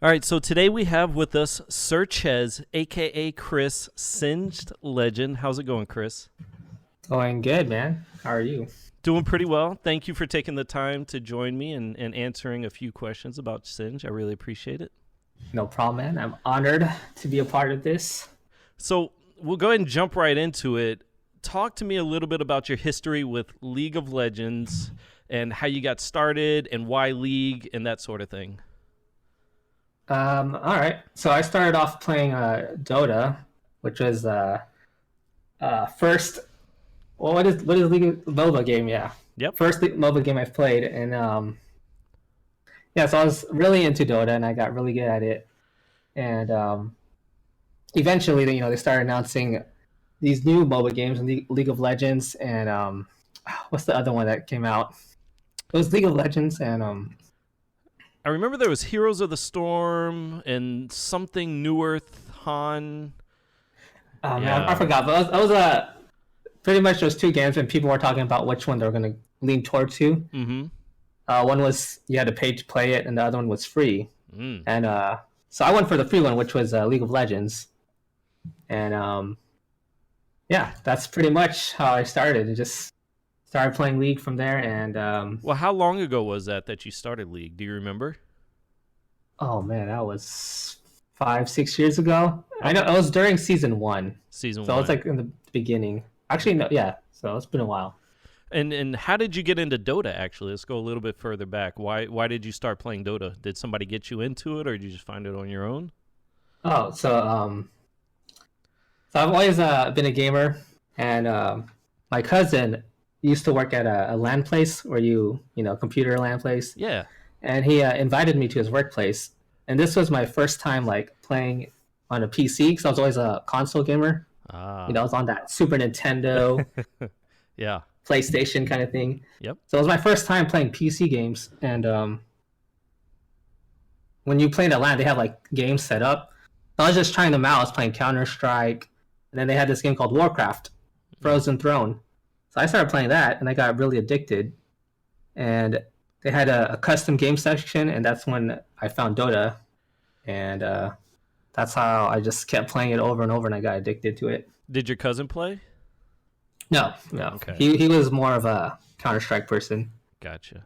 All right, so today we have with us SirhcEz, aka Chris, Singed Legend. How's it going, Chris? Going good, man. How are you? Doing pretty well. Thank you for taking the time to join me and answering a few questions about Singe. I really appreciate it. No problem, man. I'm honored to be a part of this. So we'll go ahead and jump right into it. Talk to me a little bit about your history with League of Legends and how you got started and why League and that sort of thing. All right. So I started off playing Dota, which was first. Well, what is League of MOBA game? Yeah, Yep. first MOBA game I've played, and yeah. So I was really into Dota, and I got really good at it. And eventually, they started announcing these new MOBA games in League of Legends, and what's the other one that came out? It was League of Legends, and I remember there was Heroes of the Storm and something New Earth Han. man, I forgot. But it was pretty much those two games, and people were talking about which one they were going to lean toward to. Mm-hmm. One was you had to pay to play it, and the other one was free. Mm. And so I went for the free one, which was League of Legends. And yeah, that's pretty much how I started. I just started playing League from there, and Well, how long ago was that you started League? Do you remember? oh man, that was 5, 6 years ago. I know it was during season 1, Season so one. it's like in the beginning. Actually, no, yeah. So it's been a while. And how did you get into Dota, actually? Let's go a little bit further back. Why did you start playing Dota? Did somebody get you into it, or did you just find it on your own? Oh, so I've always been a gamer, and my cousin used to work at a LAN place where computer LAN place, Yeah. and he invited me to his workplace. And this was my first time like playing on a PC because I was always a console gamer. Ah. I was on that Super Nintendo, Yeah. PlayStation kind of thing. Yep. So it was my first time playing PC games, and when you play in a LAN, they have like games set up. So I was just trying them out. I was playing Counter-Strike, and then they had this game called Warcraft, Frozen Throne. So I started playing that, and I got really addicted. And they had a custom game section, and that's when I found Dota. And that's how I just kept playing it over and over, and I got addicted to it. Did your cousin play? No. Okay. He was more of a Counter-Strike person. Gotcha.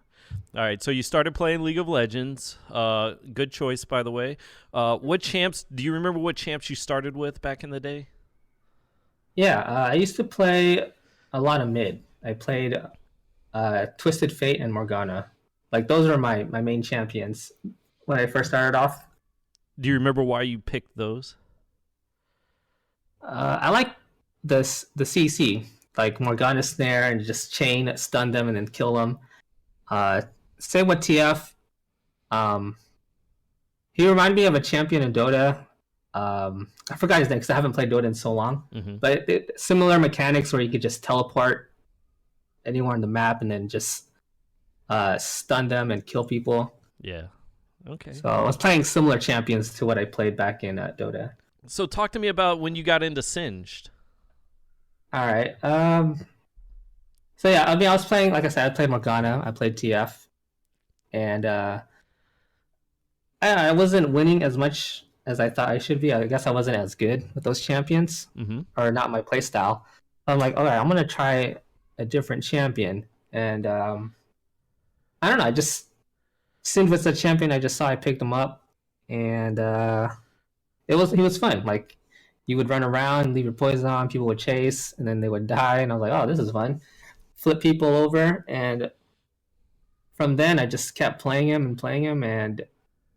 All right, so you started playing League of Legends. Good choice, by the way. What champs? Do you remember what champs you started with back in the day? Yeah, I used to play a lot of mid. I played Twisted Fate and Morgana. Like those are my main champions when I first started off. Do you remember why you picked those? I like the CC, like Morgana snare and just chain, stun them, and then kill them. Same with TF. He reminded me of a champion in Dota. I forgot his name because I haven't played Dota in so long. Mm-hmm. But similar mechanics where you could just teleport anywhere on the map and then just stun them and kill people. Yeah. Okay. So I was playing similar champions to what I played back in Dota. So talk to me about when you got into Singed. All right. So yeah, I was playing, like I said, I played Morgana, I played TF, and I wasn't winning as much as I thought I should be. I guess I wasn't as good with those champions, Mm-hmm. or not my playstyle. I'm like, all right, I'm gonna try a different champion, and I don't know. I just Singed was the champion I just saw. I picked him up, and he was fun. Like you would run around, leave your poison on, people would chase, and then they would die, and I was like, oh, this is fun. Flip people over, and from then I just kept playing him, and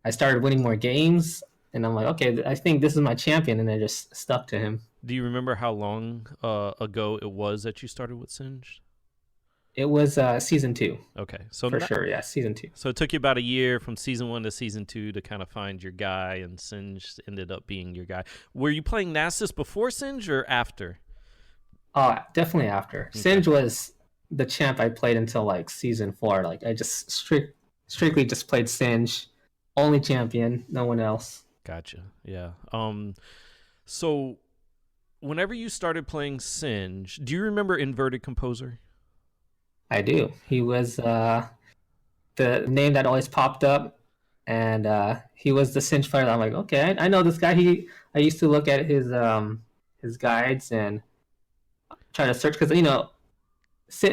I started winning more games, and I'm like, okay, I think this is my champion, and I just stuck to him. Do you remember how long ago it was that you started with Singed? It was season 2. Okay, so For sure, yeah, season 2. So it took you about a year from season 1 to season 2 to kind of find your guy, and Singed ended up being your guy. Were you playing Nasus before Singed or after? Oh, definitely after. Okay. Singed was the champ I played until like season 4. Like I just strictly just played Singed, only champion, no one else. Gotcha. Yeah. So whenever you started playing Singed, do you remember Inverted Composer? I do. He was the name that always popped up and he was the Singe player. I'm like, okay, I know this guy. I used to look at his guides and try to search because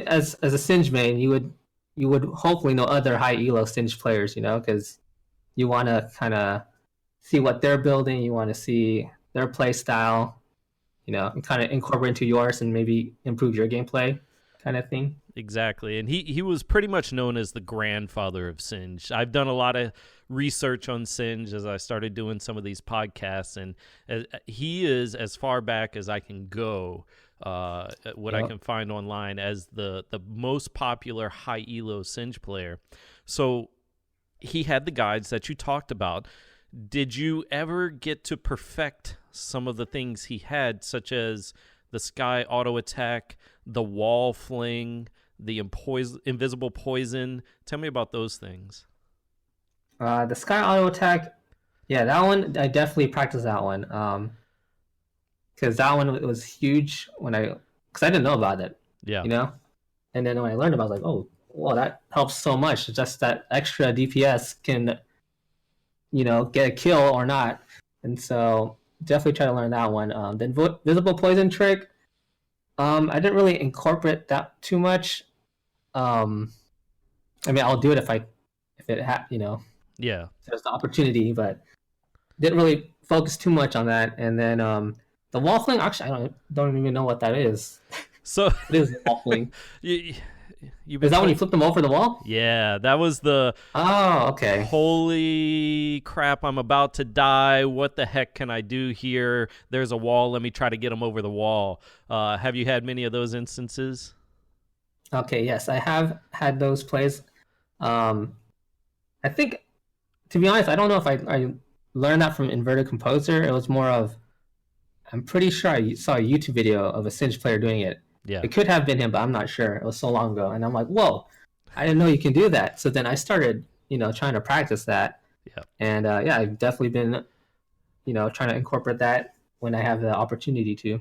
as a Singe main, you would hopefully know other high elo Singe players, because you want to kind of see what they're building. You want to see their play style, and kind of incorporate into yours and maybe improve your gameplay, kind of thing. Exactly. And he was pretty much known as the grandfather of Singe. I've done a lot of research on Singe as I started doing some of these podcasts, and he is, as far back as I can go, what I can find online, as the most popular high elo Singe player. So he had the guides that you talked about. Did you ever get to perfect some of the things he had, such as the sky auto attack, the wall fling, the invisible poison? Tell me about those things. The sky auto attack, yeah, that one I definitely practiced that one. Because that one was huge because I didn't know about it. Yeah. And then when I learned about it, I was like, oh, well, that helps so much. Just that extra DPS can, get a kill or not. And so definitely try to learn that one. The invisible poison trick, I didn't really incorporate that too much. I mean, I'll do it if Yeah. there's the opportunity, but didn't really focus too much on that. And then the wall fling, actually, I don't even know what that is. So it is wall fling. Is that when you flip them over the wall? Yeah, that was the. Oh, okay. Holy crap! I'm about to die. What the heck can I do here? There's a wall. Let me try to get them over the wall. Have you had many of those instances? Okay. Yes, I have had those plays. I think, to be honest, I don't know if I learned that from Inverted Composer. It was more of, I'm pretty sure I saw a YouTube video of a Singe player doing it. Yeah. It could have been him, but I'm not sure. It was so long ago. And I'm like, whoa, I didn't know you can do that. So then I started, trying to practice that. Yeah. And I've definitely been, trying to incorporate that when I have the opportunity to.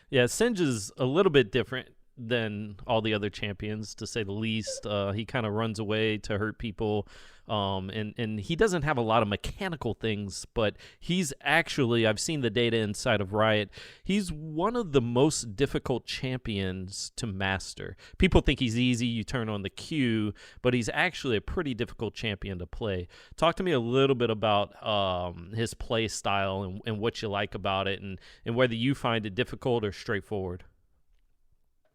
Yeah, Singe is a little bit different than all the other champions, to say the least. He kind of runs away to hurt people. And he doesn't have a lot of mechanical things, but he's actually, I've seen the data inside of Riot, he's one of the most difficult champions to master. People think he's easy, you turn on the Q, but he's actually a pretty difficult champion to play. Talk to me a little bit about his play style and what you like about it, and whether you find it difficult or straightforward.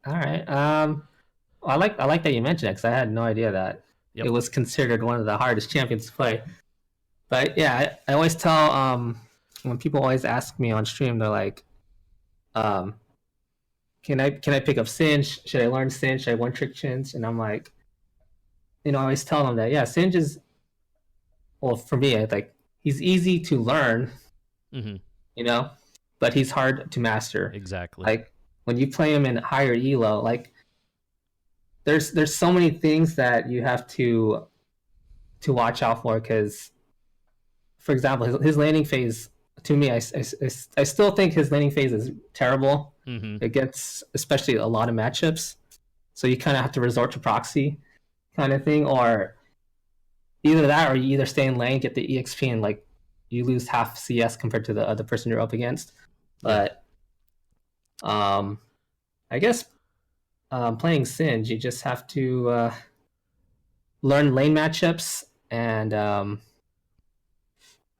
All right. I like that you mentioned it, because I had no idea that. Yep. It was considered one of the hardest champions to play. But yeah, I always tell, when people always ask me on stream, they're like, can I pick up Singe? Should I learn Singe? Should I one trick Singe? And I'm like, I always tell them that, yeah, Singe is, well, for me, he's easy to learn, but he's hard to master. Exactly. Like when you play him in higher elo, there's so many things that you have to watch out for, because, for example, his landing phase, to me, I still think his landing phase is terrible. It gets especially a lot of matchups, so you kind of have to resort to proxy kind of thing, or either that, or you either stay in lane, get the EXP, and you lose half CS compared to the other person you're up against. But I guess playing Singe, you just have to learn lane matchups and I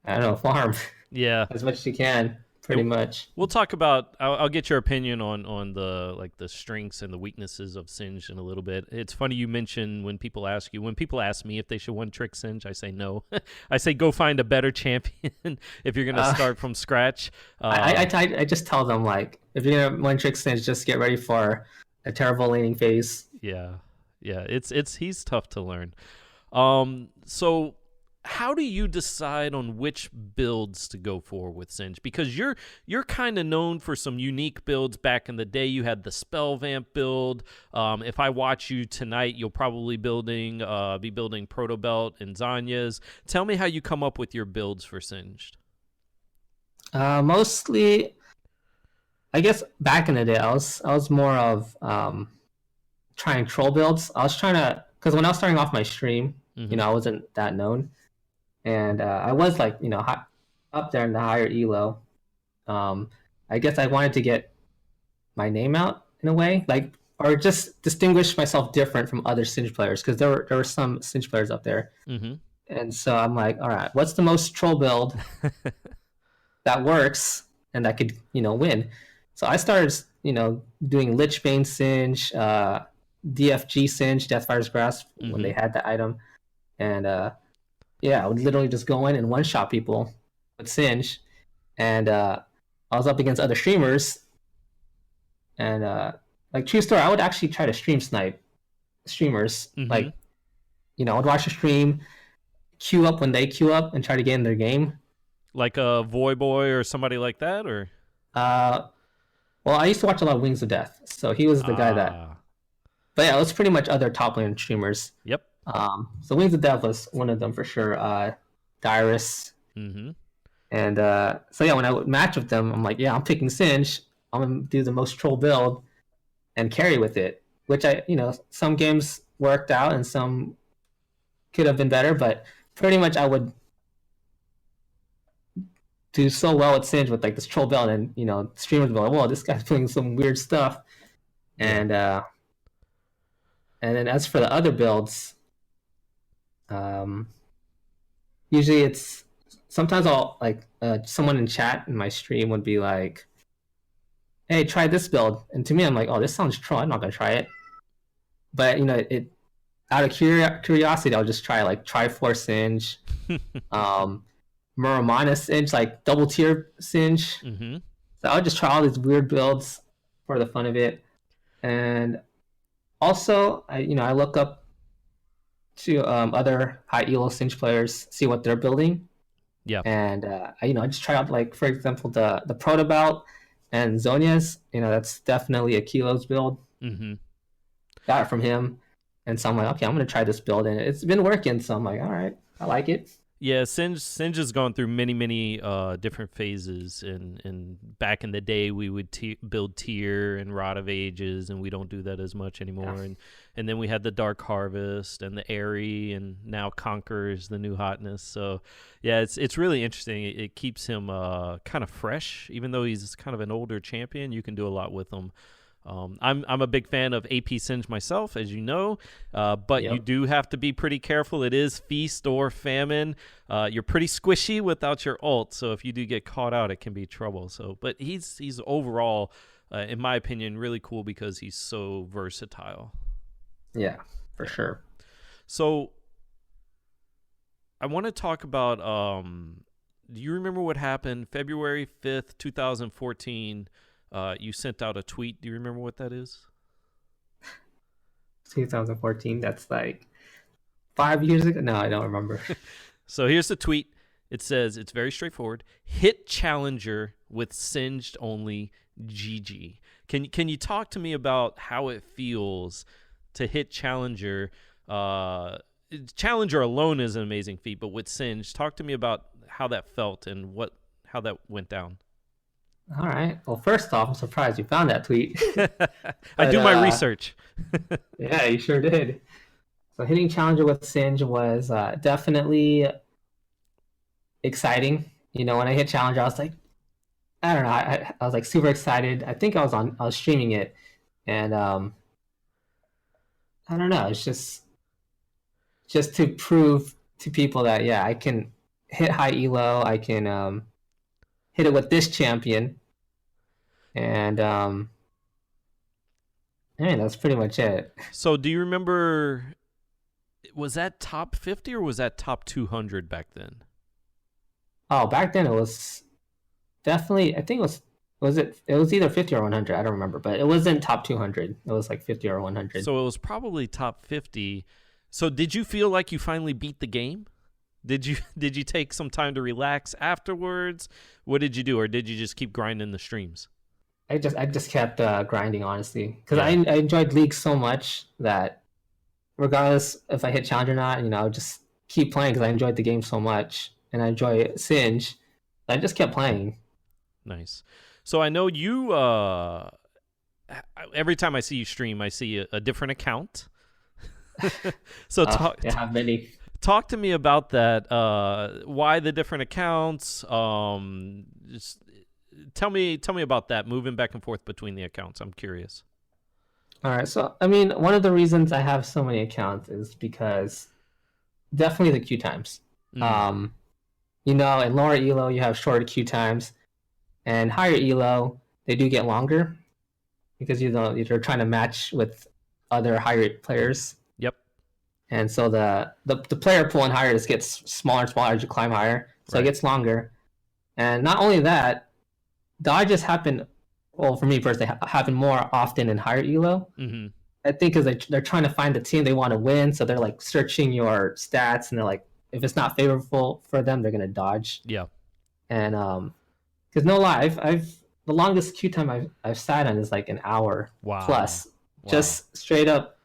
don't know, farm. Yeah, as much as you can, pretty much. We'll talk about. I'll get your opinion on the the strengths and the weaknesses of Singe in a little bit. It's funny you mentioned when people ask me if they should one trick Singe, I say no. I say go find a better champion if you're gonna start from scratch. I just tell them, if you're gonna one trick Singe, just get ready for a terrible laning phase. Yeah. He's tough to learn. So how do you decide on which builds to go for with Singe? Because you're kind of known for some unique builds. Back in the day, you had the Spell Vamp build. If I watch you tonight, you'll probably be building Protobelt and Zanya's. Tell me how you come up with your builds for Singe. Mostly, I guess back in the day, I was more of trying troll builds. I was trying to, because when I was starting off my stream, I wasn't that known, and I was like, up there in the higher elo. I guess I wanted to get my name out in a way, like, or just distinguish myself different from other Singe players, because there were some Singe players up there, Mm-hmm. and so I'm like, all right, what's the most troll build that works and that could win? So I started doing Lichbane Singe, DFG Singe, Deathfire's Grasp, when they had the item, and yeah, I would literally just go in and one shot people with Singe, and I was up against other streamers, and like, true story, I would actually try to stream snipe streamers. Mm-hmm. Like, I would watch a stream, queue up when they queue up, and try to get in their game. Like a Voyboy or somebody like that, or? Well, I used to watch a lot of Wings of Death, so he was the guy that. But yeah, it was pretty much other top lane streamers. Yep. So Wings of Death was one of them for sure. Dyrus. Mm-hmm. And so yeah, when I would match with them, I'm like, yeah, I'm picking Singe. I'm gonna do the most troll build and carry with it. Which some games worked out and some could have been better, but pretty much I would do so well with Singe with like this troll build, and streamers would be like, whoa, this guy's playing some weird stuff. And then as for the other builds, usually it's sometimes I'll like someone in chat in my stream would be like, hey, try this build, and to me I'm like, oh, this sounds troll, I'm not gonna try it. But it out of curiosity, I'll just try like Triforce Singe, Muramana Singe, like double tier Singe. Mm-hmm. So I would just try all these weird builds for the fun of it. And also I look up to other high elo Singe players, see what they're building. Yeah. And I just try out, like, for example, the Protobout and Zonia's. That's definitely a Kilo's build. Mm-hmm. Got it from him. And so I'm like, okay, I'm gonna try this build, and it's been working, so I'm like, all right, I like it. Yeah, Singe has gone through many different phases, and back in the day we would build Tier and Rod of Ages, and we don't do that as much anymore. Yeah. And then we had the Dark Harvest and the Airy, and now Conquer is the new hotness. So yeah, it's really interesting. It keeps him kind of fresh, even though he's kind of an older champion. You can do a lot with him. I'm a big fan of AP Singe myself, as you know, but you do have to be pretty careful. It is feast or famine. You're pretty squishy without your ult, so if you do get caught out, it can be trouble. But he's overall, in my opinion, really cool because he's so versatile. Yeah, for sure. So I want to talk about. Do you remember what happened February 5th, 2014? You sent out a tweet. Do you remember what that is? 2014. That's like 5 years ago. No, I don't remember. So here's the tweet. It says, it's very straightforward. Hit challenger with singed only GG. Can you talk to me about how it feels to hit challenger? Challenger alone is an amazing feat, but with Singe, talk to me about how that felt and how that went down. All right. Well, first off, I'm surprised you found that tweet. I do my research. Yeah, you sure did. So hitting challenger with Singe was definitely exciting. When I hit challenger, I was like, I don't know, I was like super excited. I think I was streaming it, and I don't know, it's just to prove to people that I can hit high elo, I can hit it with this champion, and that's pretty much it. So do you remember, was that top 50 or was that top 200 back then? Oh, back then it was definitely, I think it was either 50 or 100, I don't remember, but it wasn't top 200. It was like 50 or 100. So it was probably top 50. So did you feel like you finally beat the game? Did you take some time to relax afterwards? What did you do, or did you just keep grinding the streams? I just kept grinding, honestly, because I enjoyed League so much that regardless if I hit challenge or not, I would just keep playing because I enjoyed the game so much, and I enjoy Singe. I just kept playing. Nice. So I know you. Every time I see you stream, I see a different account. So I have many. Talk to me about that. Why the different accounts? Just tell me about that. Moving back and forth between the accounts. I'm curious. All right. So, I mean, one of the reasons I have so many accounts is because definitely the queue times. Mm, In lower elo, you have shorter queue times, and higher elo, they do get longer because you're trying to match with other higher players. yep. And so the player pool in higher just gets smaller and smaller as you climb higher. So it Right. gets longer. And not only that, dodges happen, well, for me personally, happen more often in higher elo. Mm-hmm. I think because they're trying to find the team they want to win. So they're like searching your stats and they're like, if it's not favorable for them, they're going to dodge. Yeah. And because no lie, I've the longest queue time I've sat on is like an hour Wow. plus. Wow. Just straight up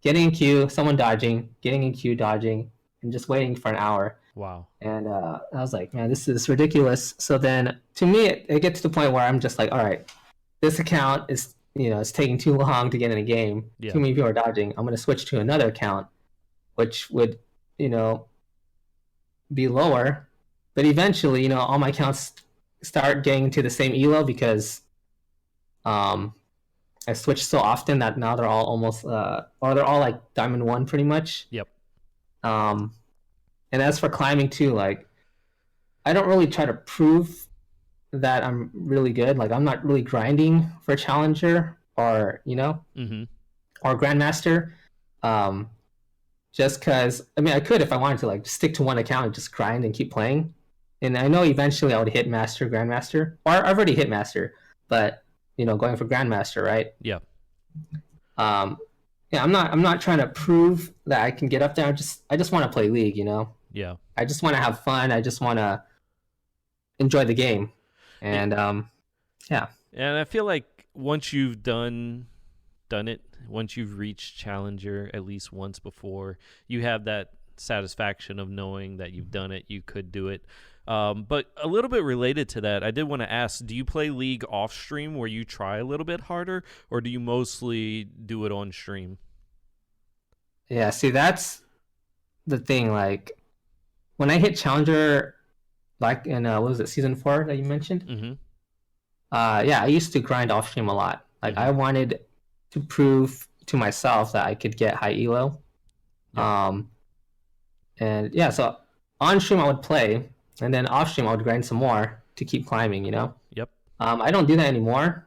getting in queue, someone dodging, getting in queue, dodging, and just waiting for an hour. Wow. And I was like, man, this is ridiculous. So then to me, it gets to the point where I'm just like, all right, this account is, it's taking too long to get in a game. Yeah. Too many people are dodging. I'm going to switch to another account, which would, be lower. But eventually, all my accounts start getting to the same elo because I switched so often that now they're all almost, or they're all like Diamond 1 pretty much. Yep. And as for climbing too, like, I don't really try to prove that I'm really good. Like, I'm not really grinding for Challenger or, Mm-hmm. or Grandmaster. Just because, I mean, I could if I wanted to, like, stick to one account and just grind and keep playing. And I know eventually I would hit Master, Grandmaster. Or I've already hit Master, but, going for Grandmaster, right? Yeah. Yeah, I'm not trying to prove that I can get up there. I just want to play League, Yeah. I just want to have fun. I just want to enjoy the game. And yeah. And I feel like once you've done it, once you've reached Challenger at least once before, you have that satisfaction of knowing that you've done it, you could do it. But a little bit related to that, I did want to ask, do you play League off stream where you try a little bit harder, or do you mostly do it on stream? Yeah, see, that's the thing. Like, when I hit Challenger, like in, what was it, Season 4 that you mentioned? Mm-hmm. Yeah, I used to grind off stream a lot. Like, Mhm. I wanted to prove to myself that I could get high elo. Yeah. And yeah, so on stream I would play, and then off stream I would grind some more to keep climbing, Yep. I don't do that anymore.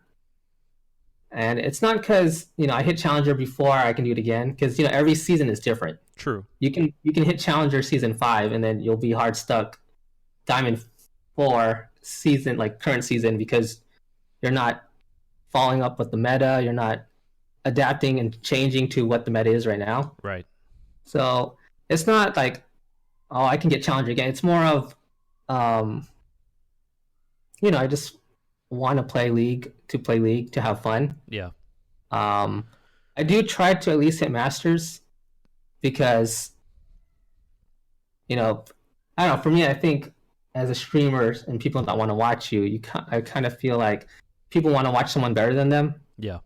And it's not because, I hit Challenger before I can do it again, because, every season is different. True. You can hit Challenger Season 5, and then you'll be hard stuck Diamond 4 season, like current season, because you're not following up with the meta, you're not adapting and changing to what the meta is right now. Right. So it's not like, oh, I can get Challenger again. It's more of, I just want to play League to have fun. Yeah. I do try to at least hit Masters because, I don't know, for me, I think as a streamer and people that want to watch you, I kind of feel like people want to watch someone better than them. Yeah.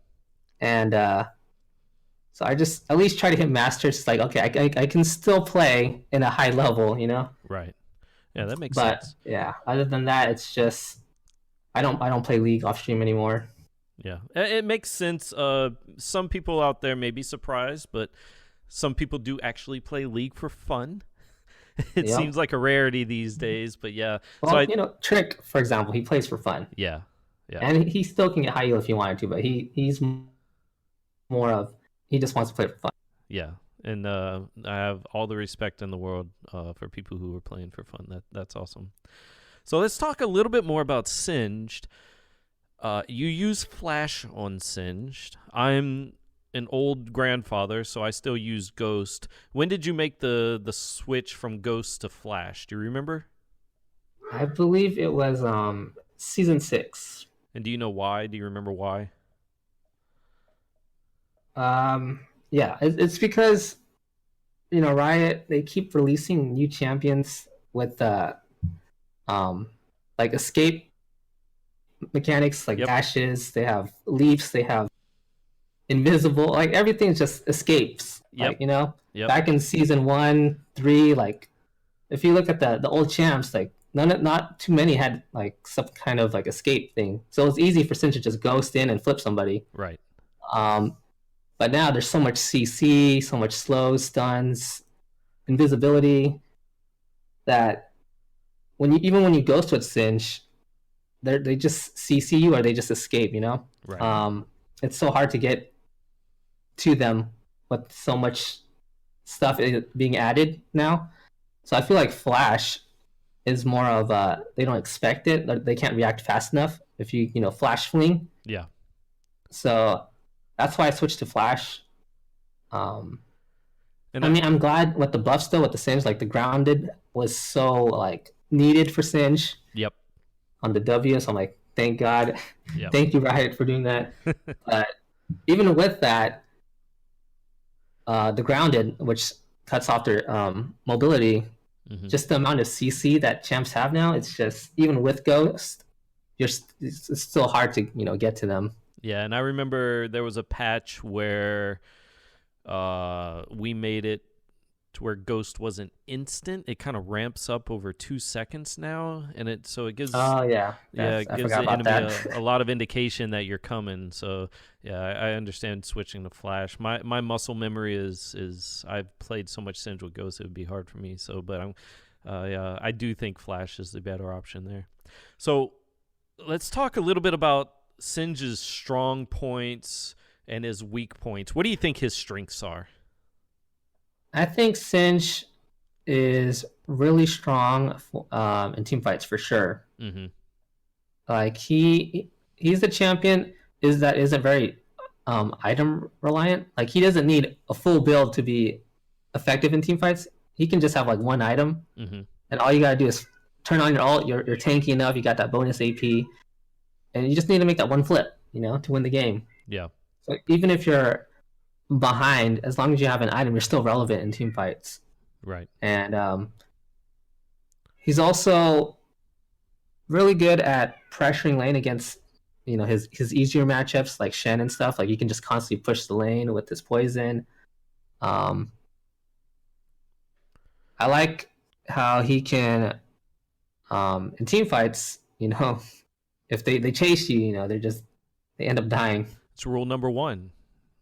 And so I just at least try to hit Masters. It's like, okay, I can still play in a high level, Right. Yeah, that makes But sense. yeah, other than that, it's just I don't play League off stream anymore. Yeah, it makes sense. Some people out there may be surprised, but some people do actually play League for fun. It Yep. seems like a rarity these days, but yeah. Well, So Trick, for example, he plays for fun, yeah, yeah, and he still can get high elo if he wanted to, but he's more of he just wants to play for fun. yeah. And I have all the respect in the world for people who are playing for fun. That's awesome. So let's talk a little bit more about Singed. You use Flash on Singed. I'm an old grandfather, so I still use Ghost. When did you make the switch from Ghost to Flash? Do you remember? I believe it was season 6. And do you know why? Do you remember why? Yeah, it's because Riot, they keep releasing new champions with like escape mechanics, like Yep. dashes. They have leaps. They have invisible. Like everything's just escapes. Yep. Yep. Back in season 1, 3, like if you look at the old champs, like not too many had like some kind of like escape thing. So it's easy for Sin to just ghost in and flip somebody. Right. But now there's so much CC, so much slow stuns, invisibility that even when you ghost with Singe, they just CC you or they just escape. Right. It's so hard to get to them with so much stuff being added now. So I feel like Flash is more of they don't expect it. They can't react fast enough if you Flash fling. Yeah. So that's why I switched to Flash. And I mean, I'm glad with the buffs though, with the Singe, like the grounded was so like needed for Singe. Yep. On the W, so I'm like, thank God, Yep. thank you, Riot, for doing that. But even with that, the grounded, which cuts off their mobility, just the amount of CC that champs have now, it's just even with Ghost, it's still hard to get to them. Yeah, and I remember there was a patch where we made it to where Ghost wasn't instant. It kind of ramps up over 2 seconds now, and it gives it gives the enemy a lot of indication that you're coming. So yeah, I understand switching to Flash. My muscle memory is I've played so much Singe with Ghost, it would be hard for me. So, but I do think Flash is the better option there. So let's talk a little bit about Singe's strong points and his weak points. What do you think his strengths are? I think Singe is really strong in team fights for sure. Mm-hmm. Like he's the champion that isn't very item reliant. Like he doesn't need a full build to be effective in team fights. He can just have like one item, and all you gotta do is turn on your ult. You're tanky enough. You got that bonus AP, and you just need to make that one flip, to win the game. Yeah. So even if you're behind, as long as you have an item, you're still relevant in team fights. Right. And he's also really good at pressuring lane against his easier matchups like Shen and stuff. Like you can just constantly push the lane with his poison. I like how he can in team fights, if they chase you, they end up dying. It's rule number 1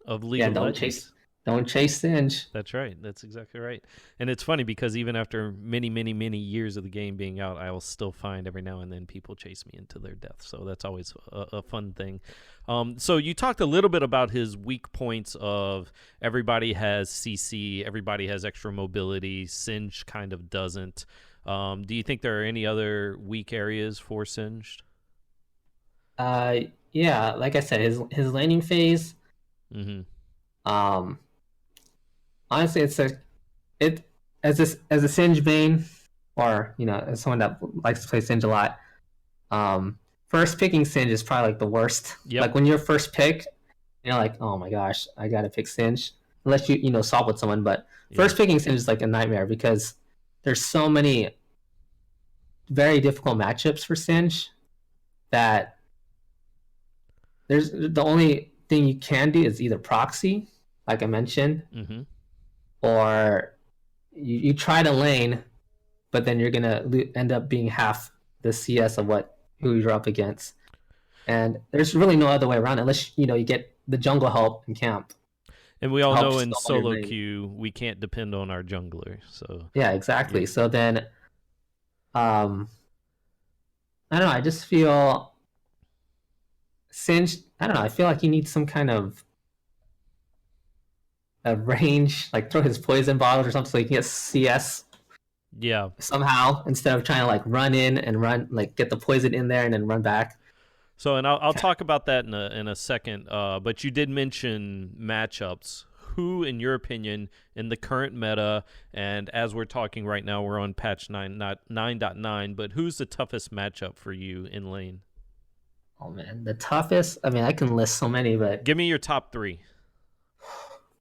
of League of Legends. Don't chase Singe. That's right. That's exactly right. And it's funny because even after many, many, many years of the game being out, I will still find every now and then people chase me into their death. So that's always a fun thing. So you talked a little bit about his weak points of everybody has CC, everybody has extra mobility. Singe kind of doesn't. Do you think there are any other weak areas for Singed? Yeah, like I said, his laning phase. Honestly, as a Singe main, or as someone that likes to play Singe a lot, first picking Singe is probably like the worst. Yep. Like when you're first pick, you're like, oh my gosh, I gotta pick Singe, unless you swap with someone. But first picking Singe is like a nightmare because there's so many very difficult matchups for Singe that there's the only thing you can do is either proxy, like I mentioned, or you try to lane, but then you're gonna end up being half the CS of who you're up against, and there's really no other way around it, unless you get the jungle help in camp. And we all know in solo queue we can't depend on our jungler. So yeah, exactly. Yeah. So then, I don't know. I just feel Singe. I don't know. I feel like he needs some kind of a range, like throw his poison bottles or something so he can get CS. Yeah. Somehow, instead of trying to like run in and run, like get the poison in there and then run back. So, and I'll talk about that in a second. But you did mention matchups. Who, in your opinion, in the current meta, and as we're talking right now, we're on patch 9, not 9.9, but who's the toughest matchup for you in lane? Oh man, the toughest? I mean, I can list so many, but give me your top 3.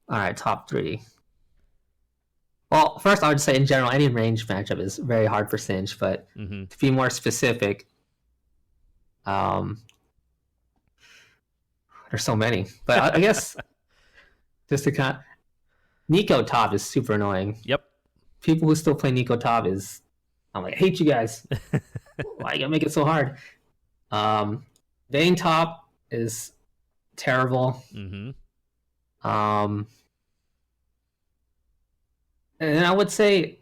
All right, top 3. Well, first I would say in general, any range matchup is very hard for Singe, but to be more specific, there's so many. But I guess just to Nico top is super annoying. Yep. People who still play Nico top I'm like, I hate you guys. Why you gotta make it so hard? Vayne top is terrible. Mm-hmm. Um, and I would say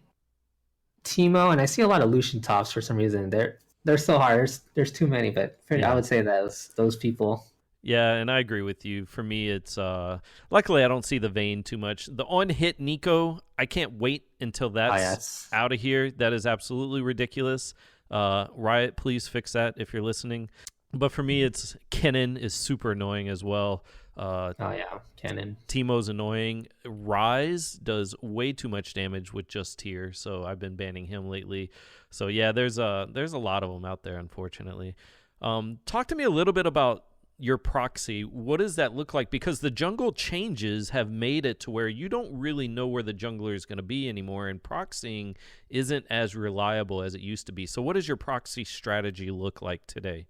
Teemo, and I see a lot of Lucian tops for some reason. They're so hard. There's too many, but I would say those people. Yeah, and I agree with you. For me, it's luckily I don't see the Vayne too much. The on-hit Nico, I can't wait until that's out of here. That is absolutely ridiculous. Riot, please fix that if you're listening. But for me, it's Kennen is super annoying as well. Kennen. Teemo's annoying. Rise does way too much damage with just tier, so I've been banning him lately. So yeah, there's a lot of them out there, unfortunately. Talk to me a little bit about your proxy. What does that look like? Because the jungle changes have made it to where you don't really know where the jungler is going to be anymore, and proxying isn't as reliable as it used to be. So what does your proxy strategy look like today?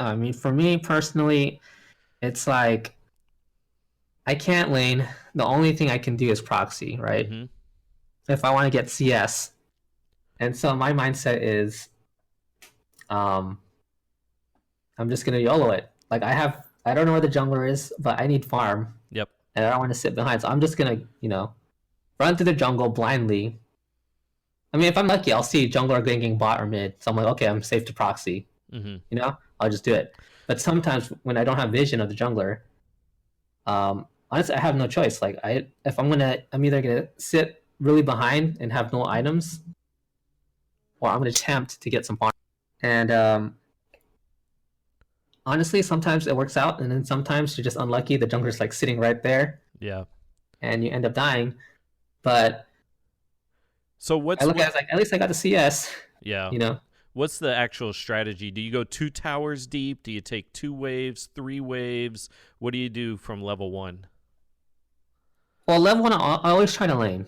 I mean, for me personally, it's like I can't lane. The only thing I can do is proxy, right? Mm-hmm. If I want to get CS. And so my mindset is I'm just going to YOLO it. Like I don't know where the jungler is, but I need farm. Yep. And I don't want to sit behind. So I'm just going to, run through the jungle blindly. I mean, if I'm lucky, I'll see jungler ganking bot or mid. So I'm like, okay, I'm safe to proxy. Mm-hmm. I'll just do it. But sometimes when I don't have vision of the jungler, honestly, I have no choice. Like I'm either gonna sit really behind and have no items, or I'm gonna attempt to get some farm. And honestly, sometimes it works out, and then sometimes you're just unlucky. The jungler's like sitting right there. Yeah. And you end up dying. But so I look at it like, at least I got the CS. Yeah. What's the actual strategy? Do you go 2 towers deep? Do you take 2 waves, 3 waves? What do you do from level 1? Well, level 1, I always try to lane.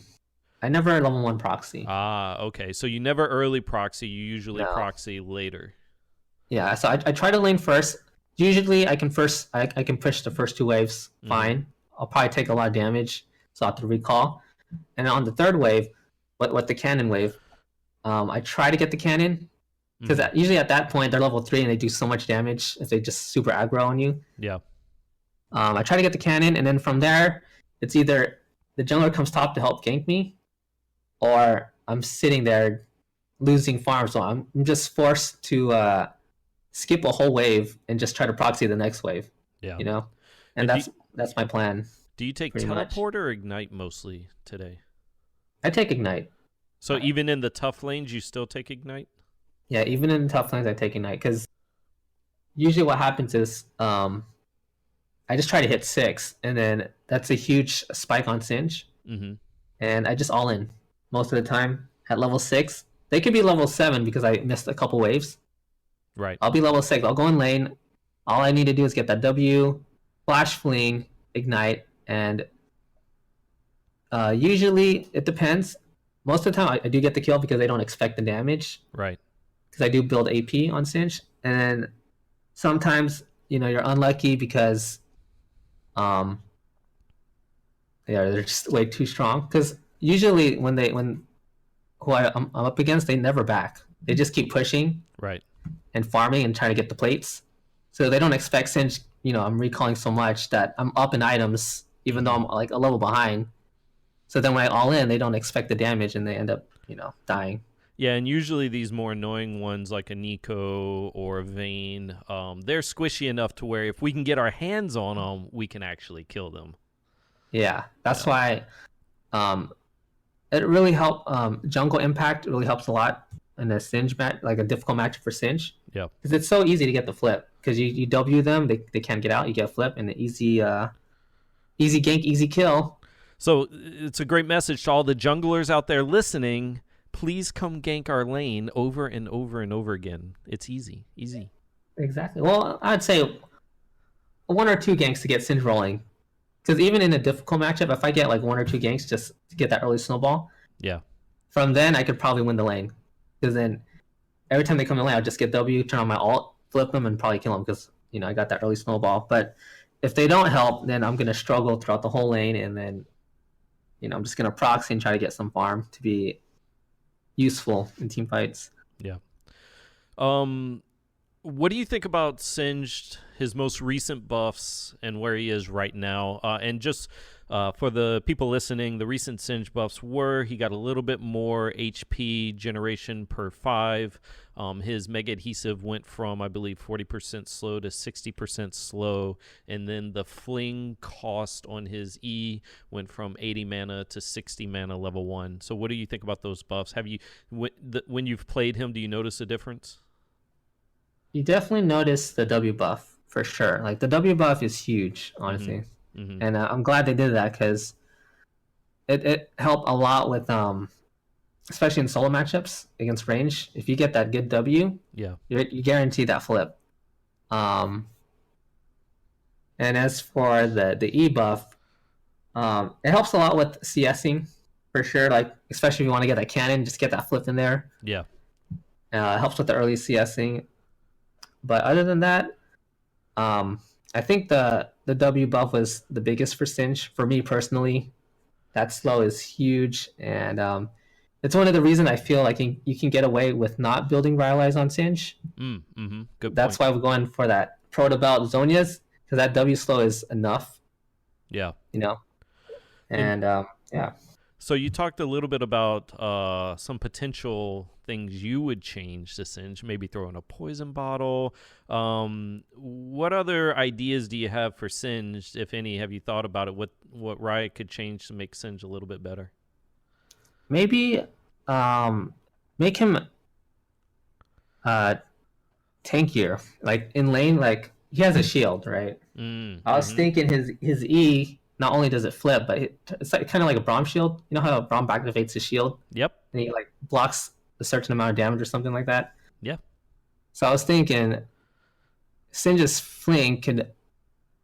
I never level 1 proxy. Ah, okay. So you never early proxy. You usually proxy later. Yeah, so I try to lane first. Usually I can push the first 2 waves fine. I'll probably take a lot of damage, so I have to recall. And on the 3rd wave, with the cannon wave, I try to get the cannon. Because usually at that point, they're level 3 and they do so much damage if they just super aggro on you. Yeah. I try to get the cannon, and then from there, it's either the jungler comes top to help gank me, or I'm sitting there losing farm, so I'm just forced to skip a whole wave and just try to proxy the next wave. Yeah. And that's my plan. Do you take teleport or ignite mostly today? I take ignite. So even in the tough lanes, you still take ignite? Yeah, even in the tough lanes, I take ignite, because usually what happens is I just try to hit 6, and then that's a huge spike on Singe, and I just all in most of the time at level 6. They could be level 7 because I missed a couple waves. Right. I'll be level 6. I'll go in lane. All I need to do is get that W, flash fling, ignite, and usually it depends. Most of the time I do get the kill because they don't expect the damage. Right. Because I do build AP on Singe, and then sometimes you're unlucky because they're just way too strong. Because usually when who I'm up against, they never back. They just keep pushing, right, and farming and trying to get the plates. So they don't expect Singe. I'm recalling so much that I'm up in items, even though I'm like a level behind. So then when I all in, they don't expect the damage, and they end up dying. Yeah, and usually these more annoying ones like a Nico or a Vayne, they're squishy enough to where if we can get our hands on them, we can actually kill them. Yeah, that's why it really helped. Jungle Impact really helps a lot in a Singe match, like a difficult match for Singe. Yeah, because it's so easy to get the flip. Because you W them, they can't get out. You get a flip, and an easy gank, easy kill. So it's a great message to all the junglers out there listening. Please come gank our lane over and over and over again. It's easy. Exactly. Well, I'd say 1 or 2 ganks to get Singe rolling. Because even in a difficult matchup, if I get like 1 or 2 ganks just to get that early snowball, from then I could probably win the lane. Because then every time they come in lane, I'll just get W, turn on my ult, flip them, and probably kill them because I got that early snowball. But if they don't help, then I'm gonna struggle throughout the whole lane, and then I'm just gonna proxy and try to get some farm to be useful in team fights. Yeah. What do you think about Singed, his most recent buffs, and where he is right now? And just for the people listening, the recent Singed buffs were he got a little bit more HP generation per 5. His Mega Adhesive went from, I believe, 40% slow to 60% slow. And then the Fling cost on his E went from 80 mana to 60 mana level 1. So what do you think about those buffs? Have you, when you've played him, do you notice a difference? You definitely notice the W buff for sure. Like the W buff is huge, honestly, and I'm glad they did that because it helped a lot with especially in solo matchups against range. If you get that good W, Yeah, you guarantee that flip. And as for the E buff, it helps a lot with CSing for sure. Like especially if you want to get that cannon, just get that flip in there. yeah. It helps with the early CSing. But other than that, I think the W buff was the biggest for Singe for me personally. That slow is huge, and it's one of the reasons I feel like you can get away with not building Rylai's on Singe. Good That's point. why we're going for that Proto Belt Zonias, because that W slow is enough. Yeah. And yeah. So you talked a little bit about some potential things you would change to Singe, maybe throw in a poison bottle. What other ideas do you have for Singe, if any? Have you thought about it? What Riot could change to make Singe a little bit better? Maybe make him tankier. Like in lane, like he has a shield, right? I was thinking his E, not only does it flip, but it's like kind of like a Braum shield. You know how Braum activates his shield? Yep. And he like blocks a certain amount of damage or something like that. Yeah. So I was thinking Singe's Fling could,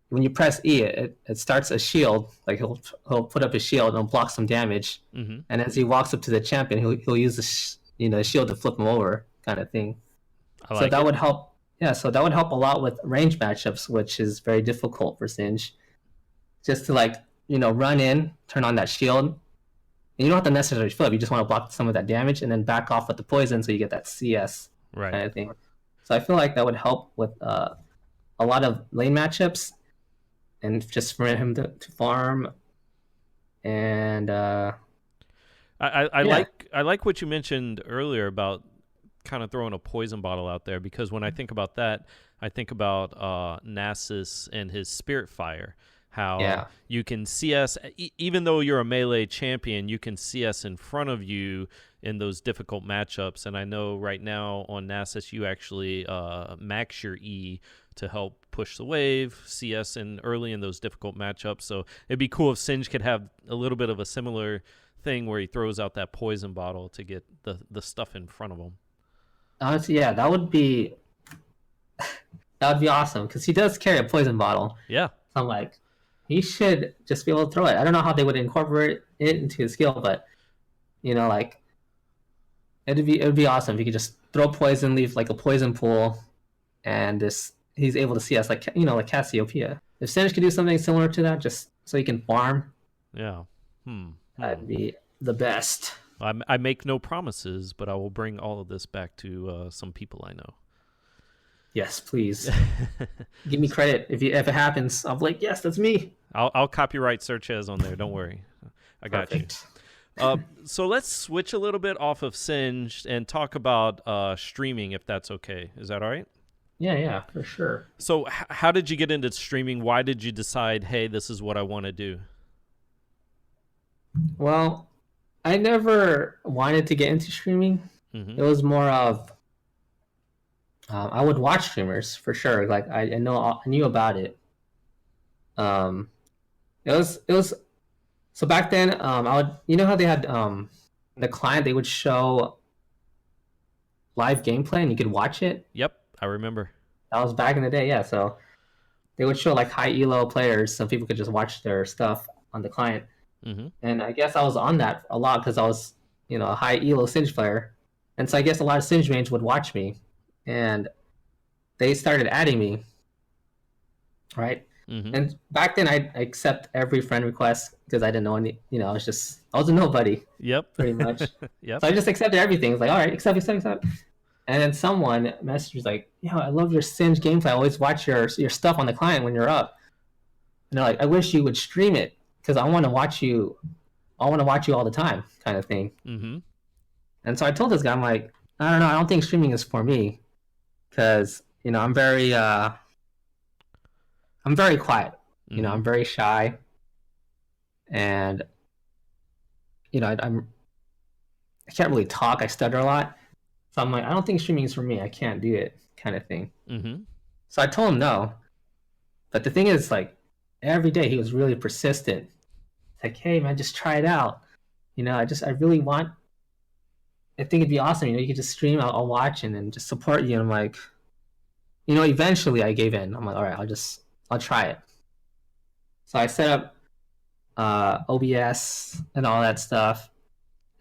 when you press E, it starts a shield. Like he'll put up his shield and block some damage. And as he walks up to the champion, he'll use the shield to flip him over, kind of thing. So that would help. Yeah, so that would help a lot with range matchups, which is very difficult for Singe. Just to run in, turn on that shield. And you don't have to necessarily flip. You just want to block some of that damage and then back off with the poison so you get that CS kind of thing. So I feel like that would help with a lot of lane matchups and just for him to farm. And I like what you mentioned earlier about kind of throwing a poison bottle out there, because when I think about that, I think about Nasus and his Spirit Fire. How you can CS, even though you're a melee champion, you can CS in front of you in those difficult matchups. And I know right now on Nasus, you actually max your E to help push the wave, CS early in those difficult matchups. So it'd be cool if Singe could have a little bit of a similar thing where he throws out that poison bottle to get the stuff in front of him. Honestly, yeah, that would be awesome because he does carry a poison bottle. Yeah. So I'm like, he should just be able to throw it. I don't know how they would incorporate it into his skill, but like it'd be awesome if he could just throw poison, leave like a poison pool, and he's able to CS like Cassiopeia. If Singe could do something similar to that, just so he can farm, that'd be the best. I make no promises, but I will bring all of this back to some people I know. Yes, please. Give me credit if it happens. I'll be like, yes, that's me. I'll copyright SirhcEz on there. Don't worry, I got Perfect. you. So let's switch a little bit off of Singe and talk about streaming, if that's okay. Is that all right? Yeah, for sure. So how did you get into streaming? Why did you decide, hey, this is what I want to do? Well, I never wanted to get into streaming. It was more of I would watch streamers for sure. Like I knew about it. It was so back then. I would how they had the client, they would show live gameplay and you could watch it. Yep, I remember. That was back in the day. Yeah, so they would show like high elo players, so people could just watch their stuff on the client. And I guess I was on that a lot because I was a high elo Singe player, and so I guess a lot of Singe mains would watch me. And they started adding me, right? Mm-hmm. And back then, I accept every friend request because I didn't know any. I was a nobody Yep. pretty much. Yep. So I just accepted everything. It's like, all right, accept. And then someone messaged like, "Yo, I love your Singe gameplay. I always watch your stuff on the client when you're up." And they're like, "I wish you would stream it because I want to watch you. I want to watch you all the time," kind of thing. Mm-hmm. And so I told this guy, I'm like, I don't know. I don't think streaming is for me because I'm very quiet. Mm-hmm. I'm very shy, and I can't really talk. I stutter a lot. So I'm like, I don't think streaming is for me. I can't do it, kind of thing. Mm-hmm. So I told him no. But the thing is, like, every day he was really persistent. It's like, hey man, just try it out. I really want. I think it'd be awesome. You could just stream. I'll watch and then just support you. And I'm like, eventually I gave in. I'm like, all right, I'll try it. So I set up OBS and all that stuff,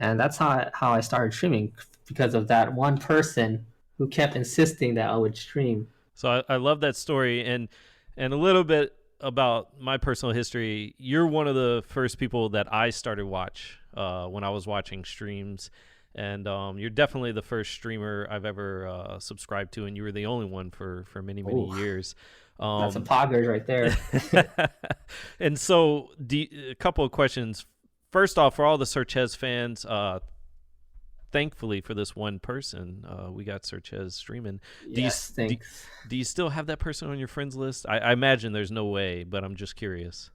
and that's how I started streaming because of that one person who kept insisting that I would stream. So I love that story, and a little bit about my personal history. You're one of the first people that I started watch when I was watching streams, and you're definitely the first streamer I've ever subscribed to, and you were the only one for many years. That's a poggers right there. And so, a couple of questions. First off, for all the SirhcEz fans, thankfully for this one person, we got SirhcEz streaming. Yes, thanks. Do you still have that person on your friends list? I imagine there's no way, but I'm just curious.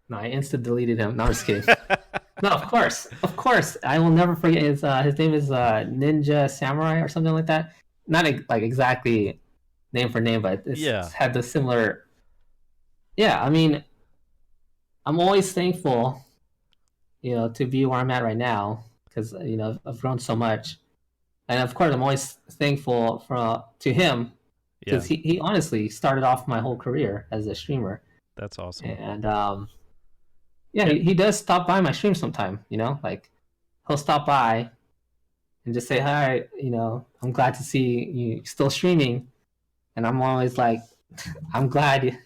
No, I insta deleted him. No, I'm just kidding. No, of course. I will never forget his name is Ninja Samurai or something like that. Not like exactly name for name, but it's had the similar. Yeah, I mean, I'm always thankful, to be where I'm at right now because I've grown so much, and of course I'm always thankful to him because he honestly started off my whole career as a streamer. That's awesome. And he does stop by my stream sometime. Like he'll stop by and just say hi. I'm glad to see you still streaming, and I'm always like, I'm glad.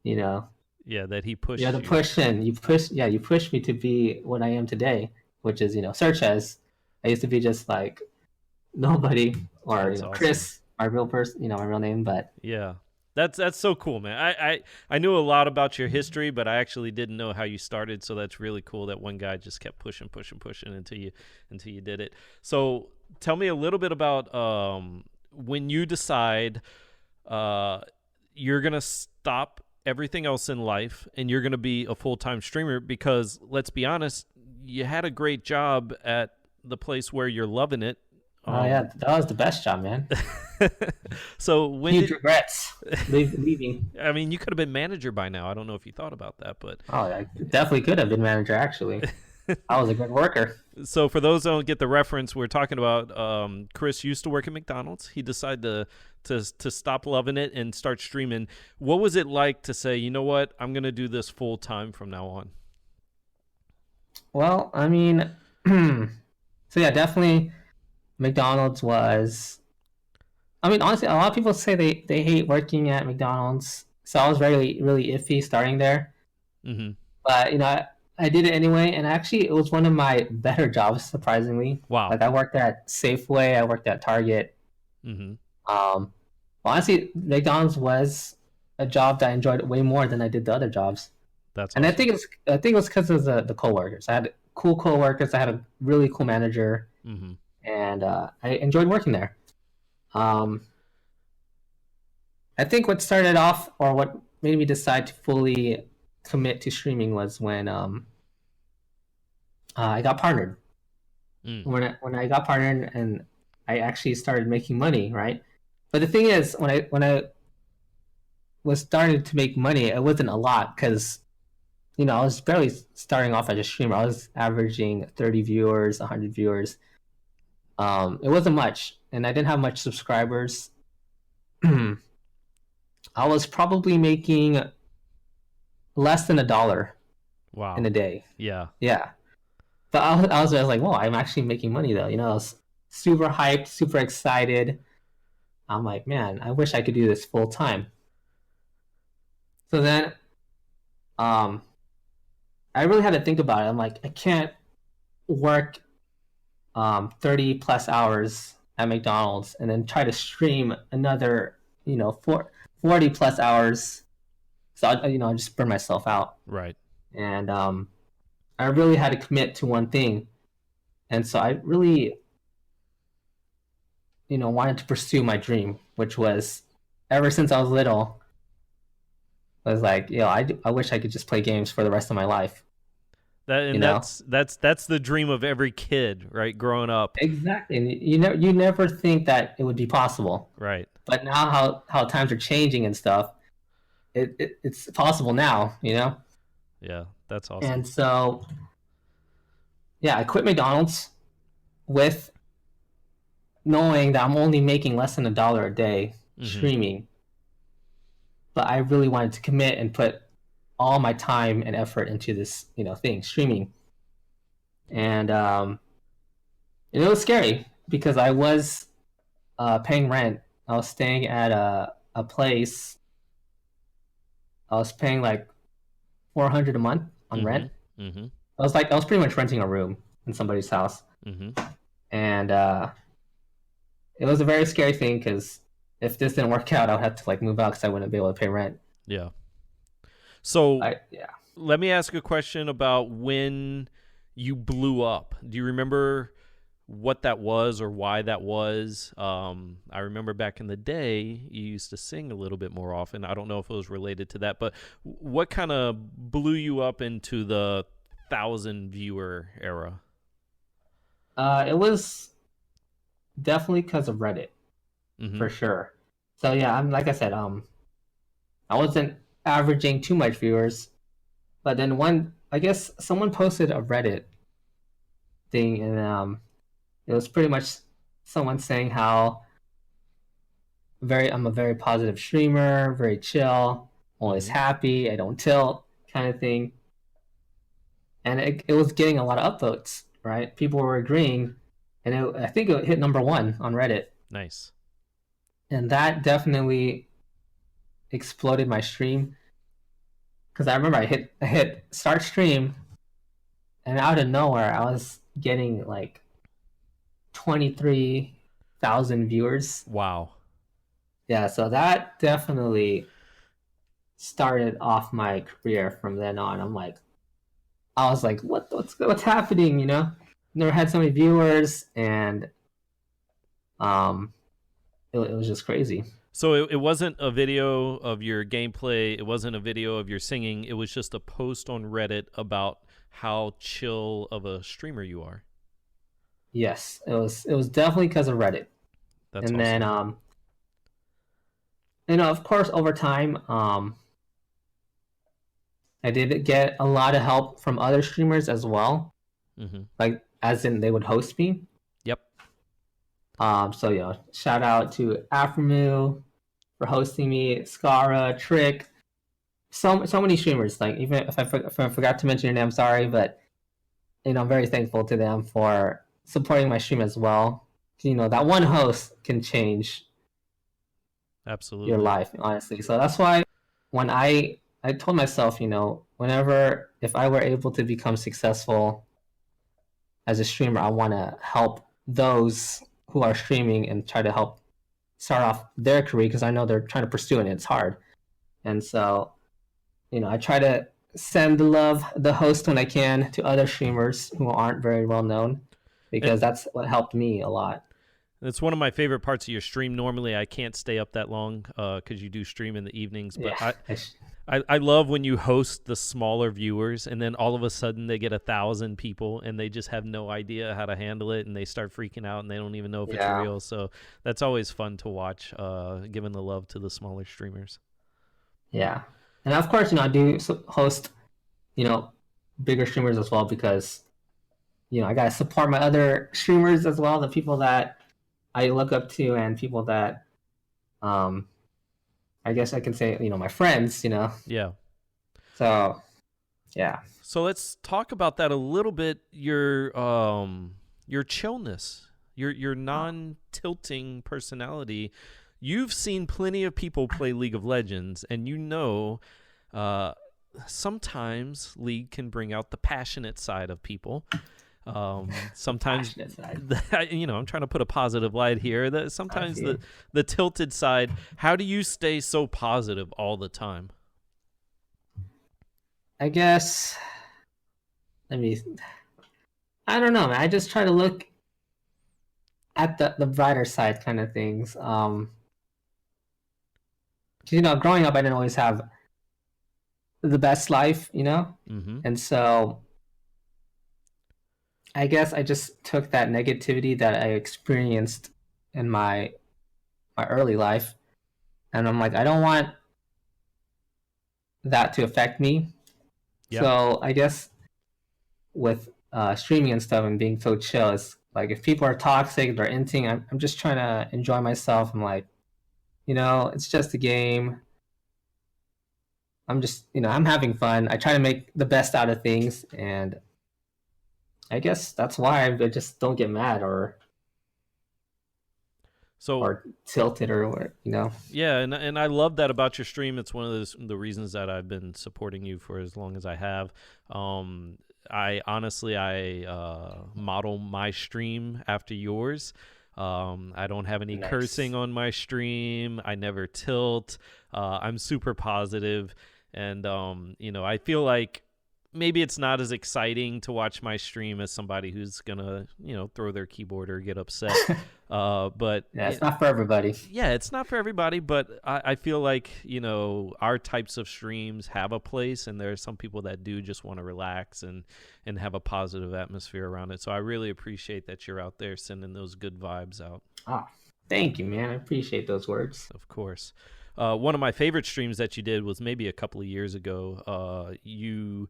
Yeah, that he pushed. Yeah, the pushing. You pushed me to be what I am today, which is SirhcEz. I used to be just like nobody, or awesome. Chris, my real person, my real name. But yeah, that's so cool, man. I knew a lot about your history, but I actually didn't know how you started. So that's really cool that one guy just kept pushing until you did it. So tell me a little bit about when you decide you're gonna stop everything else in life and you're going to be a full-time streamer, because let's be honest, you had a great job at the place where you're loving it. Oh yeah, that was the best job, man. So when huge regrets leaving. I mean, you could have been manager by now. I don't know if you thought about that, but I definitely could have been manager actually. I was a good worker. So for those who don't get the reference, we're talking about Chris used to work at McDonald's. He decided to stop loving it and start streaming. What was it like to say, you know what, I'm going to do this full time from now on? Well, I mean, so yeah, definitely McDonald's was, I mean, honestly, a lot of people say they hate working at McDonald's. So I was really iffy starting there. Mm-hmm. But, I did it anyway, and actually it was one of my better jobs, surprisingly. Wow. Like I worked at Safeway, I worked at Target. Mm-hmm. Honestly, McDonald's was a job that I enjoyed way more than I did the other jobs. That's and awesome. I think it was because of the coworkers. I had cool coworkers. I had a really cool manager, mm-hmm. and I enjoyed working there. I think what started off, or what made me decide to fully commit to streaming, was when I got partnered. When I got partnered and I actually started making money, right? But the thing is, when I was starting to make money, it wasn't a lot because I was barely starting off as a streamer. I was averaging 30 viewers, 100 viewers. It wasn't much, and I didn't have much subscribers. I was probably making less than $1 in a day. Yeah. But I was like, whoa, I'm actually making money though. I was super hyped, super excited. I'm like, man, I wish I could do this full time. So then, um, I really had to think about it. I'm like, I can't work 30 plus hours at McDonald's and then try to stream another, 40 plus hours. So I just burn myself out. Right. And I really had to commit to one thing. And so I really, wanted to pursue my dream, which was ever since I was little, was like, I wish I could just play games for the rest of my life. That's the dream of every kid, right? Growing up. Exactly. And you never think that it would be possible. Right. But now how times are changing and stuff, it's possible now, Yeah, that's awesome. And so, yeah, I quit McDonald's with knowing that I'm only making less than $1 a day streaming. But I really wanted to commit and put all my time and effort into this, thing, streaming. And it was scary because I was paying rent. I was staying at a place. I was paying like $400 a month on rent. I was pretty much renting a room in somebody's house. And it was a very scary thing because if this didn't work out, I would have to like move out because I wouldn't be able to pay rent. Yeah. So let me ask a question about when you blew up. Do you remember what that was or why that was? I remember back in the day, you used to sing a little bit more often. I don't know if it was related to that, but what kind of blew you up into the 1,000 viewer era? It was definitely because of Reddit, for sure. So yeah, like I said, I wasn't averaging too much viewers, but then I guess someone posted a Reddit thing, and it was pretty much someone saying how I'm a very positive streamer, very chill, always happy, I don't tilt, kind of thing. And it was getting a lot of upvotes, right? People were agreeing, and I think it hit #1 on Reddit. Nice. And that definitely exploded my stream. Because I remember I hit start stream, and out of nowhere, I was getting like 23,000 viewers. Wow. Yeah, so that definitely started off my career from then on. I was like, what's happening? Never had so many viewers, and it was just crazy. So it wasn't a video of your gameplay. It wasn't a video of your singing. It was just a post on Reddit about how chill of a streamer you are. Yes, it was definitely because of Reddit. That's and awesome. Then of course over time I did get a lot of help from other streamers as well. Like as in they would host me. Yep. So shout out to Aframu for hosting me, Skara, Trick, so many streamers. Like even if I forgot to mention your name, I'm sorry, but I'm very thankful to them for supporting my stream as well. That one host can change absolutely your life, honestly. So that's why when I told myself, whenever if I were able to become successful as a streamer, I want to help those who are streaming and try to help start off their career, because I know they're trying to pursue it and it's hard. And so, I try to send the host when I can to other streamers who aren't very well known, because that's what helped me a lot. It's one of my favorite parts of your stream. Normally, I can't stay up that long because you do stream in the evenings. But I love when you host the smaller viewers, and then all of a sudden they get 1,000 people, and they just have no idea how to handle it, and they start freaking out, and they don't even know if it's real. So that's always fun to watch, giving the love to the smaller streamers. Yeah. And of course, I do host, bigger streamers as well, because, I got to support my other streamers as well, the people that I look up to, and people that, I guess I can say, my friends, Yeah. So, yeah. So let's talk about that a little bit. Your chillness, your non-tilting personality. You've seen plenty of people play League of Legends, and uh, sometimes League can bring out the passionate side of people. Sometimes, Passionate side. I'm trying to put a positive light here. That I sometimes see. the tilted side. How do you stay so positive all the time? I guess. Let me. I don't know, man. I just try to look at the brighter side kind of things. 'Cause, growing up, I didn't always have the best life, Mm-hmm. and so I guess I just took that negativity that I experienced in my early life, and I'm like, I don't want that to affect me. Yeah. So I guess with streaming and stuff and being so chill, it's like if people are toxic, they're inting, I'm just trying to enjoy myself. I'm like, it's just a game. I'm just, I'm having fun. I try to make the best out of things, and I guess that's why I just don't get mad So or tilted or. yeah, and I love that about your stream. It's one of the reasons that I've been supporting you for as long as I have. I honestly model my stream after yours. I don't have any Nice. cursing on my stream. I never tilt. I'm super positive, and I feel like maybe it's not as exciting to watch my stream as somebody who's gonna throw their keyboard or get upset. But Yeah, it's not for everybody. yeah, it's not for everybody, but I feel like, our types of streams have a place, and there are some people that do just want to relax and have a positive atmosphere around it. So I really appreciate that you're out there sending those good vibes out, Oh, thank you, man. I appreciate those words. of course. One of my favorite streams that you did was maybe a couple of years ago. You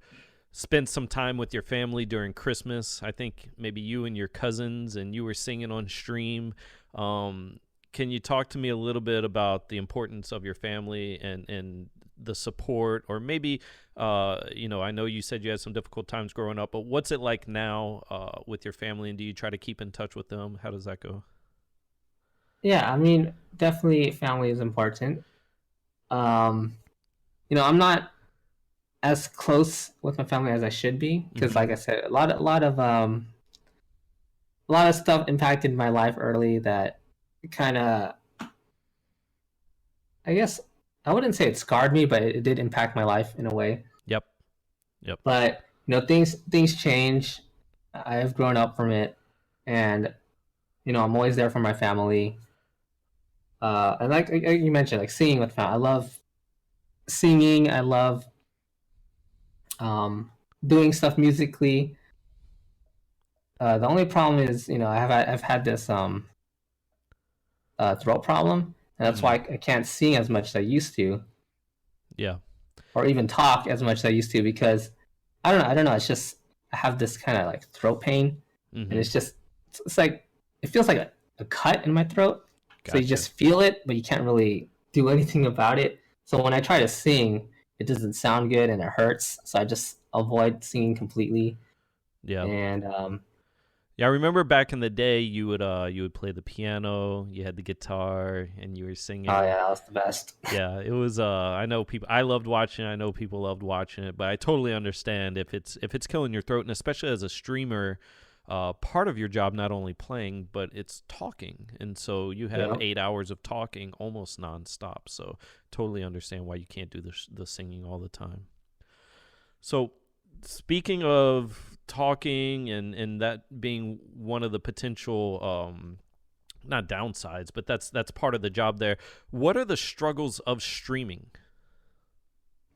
spent some time with your family during Christmas. I think maybe you and your cousins, and you were singing on stream. Can you talk to me a little bit about the importance of your family and the support, or maybe, I know you said you had some difficult times growing up, but what's it like now with your family, and do you try to keep in touch with them? How does that go? Yeah, I mean, definitely family is important. Um, I'm not as close with my family as I should be because, Mm-hmm. like I said, a lot of stuff impacted my life early that kind of, I guess, I wouldn't say it scarred me, but it did impact my life in a way. Yep. Yep. But things change. I have grown up from it, and I'm always there for my family. And like you mentioned, like singing with family. I love singing. I love um, doing stuff musically. The only problem is, I've had this throat problem, and that's why Mm. I can't sing as much as I used to, Yeah. or even talk as much as I used to because I don't know. It's just I have this kind of like throat pain, and Mm-hmm. it's like it feels like a cut in my throat. So you Gotcha. just feel it, but you can't really do anything about it. So when I try to sing, it doesn't sound good and it hurts. So I just avoid singing completely. Yeah. And Yeah, I remember back in the day, you would play the piano, you had the guitar, and you were oh singing. yeah, that was the best. Yeah, it was. I know people. I loved watching it. I know people loved watching it, but I totally understand if it's killing your throat, and especially as a streamer, part of your job not only playing, but it's talking, and so you have Yeah. 8 hours of talking almost nonstop. So totally understand why you can't do the singing all the time. So, speaking of talking and that being one of the potential not downsides, but that's part of the job there. What are the struggles of streaming?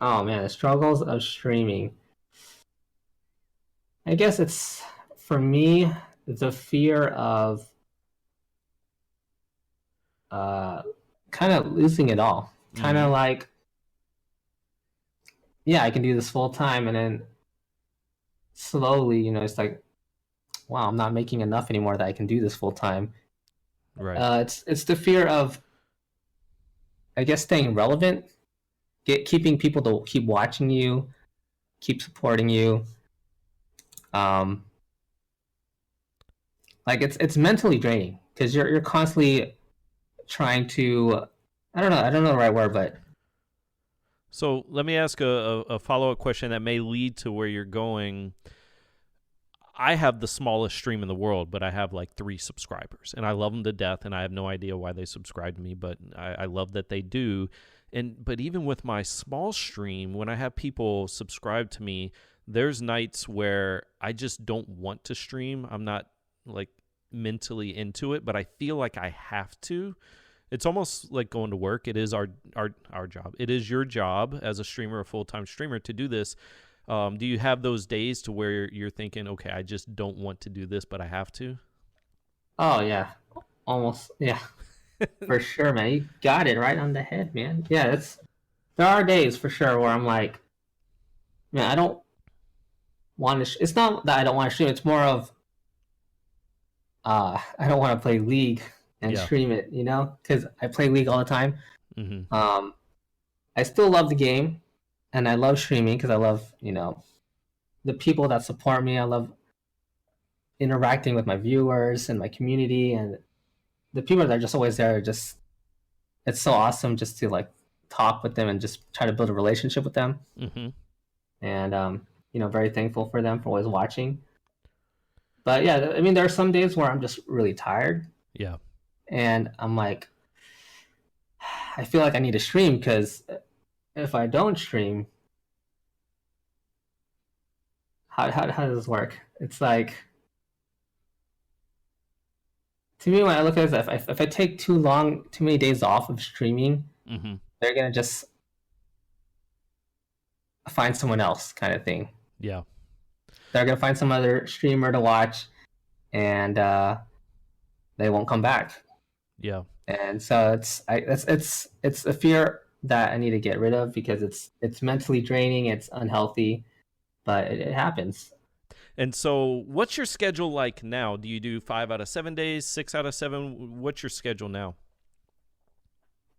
Oh man, the struggles of streaming. I guess it's for me the fear of uh kind of losing it all. Kind Mm-hmm. of like, yeah, I can do this full time, and then slowly, it's like, wow, I'm not making enough anymore that I can do this full time. Right. It's the fear of, I guess, staying relevant, keeping people to keep watching you, keep supporting you. Um, like it's mentally draining because you're constantly trying to, I don't know the right word, but So let me ask a follow-up question that may lead to where you're going. I have the smallest stream in the world, but I have like 3 subscribers, and I love them to death, and I have no idea why they subscribe to me, but I love that they do. But even with my small stream, when I have people subscribe to me, there's nights where I just don't want to stream. I'm not like mentally into it, but I feel like I have to. It's almost like going to work. It is our job. It is your job as a streamer, a full-time streamer, to do this. Do you have those days to where you're thinking, okay, I just don't want to do this, but I have to? Oh yeah, almost. Yeah, for sure, man. You got it right on the head, man. Yeah, there are days for sure where I'm like, man, I don't want to. It's not that I don't want to stream. It's more of I don't want to play League and stream it, because I play League all the time. Mm-hmm. I still love the game, and I love streaming because I love, the people that support me. I love interacting with my viewers and my community, and the people that are just always there. Just, it's so awesome just to like talk with them and just try to build a relationship with them. Mm-hmm. And very thankful for them for always watching. But yeah, I mean, there are some days where I'm just really tired. Yeah. And I'm like, I feel like I need to stream, because if I don't stream, how does this work? It's like, to me, when I look at it, if I take too many days off of streaming, Mm-hmm. they're gonna just find someone else, kind of thing. Yeah. They're gonna find some other streamer to watch, and they won't come back. Yeah. And so it's a fear that I need to get rid of, because it's mentally draining, it's unhealthy, but it happens. And so what's your schedule like now? Do you do 5 out of 7 days, 6 out of 7? What's your schedule now?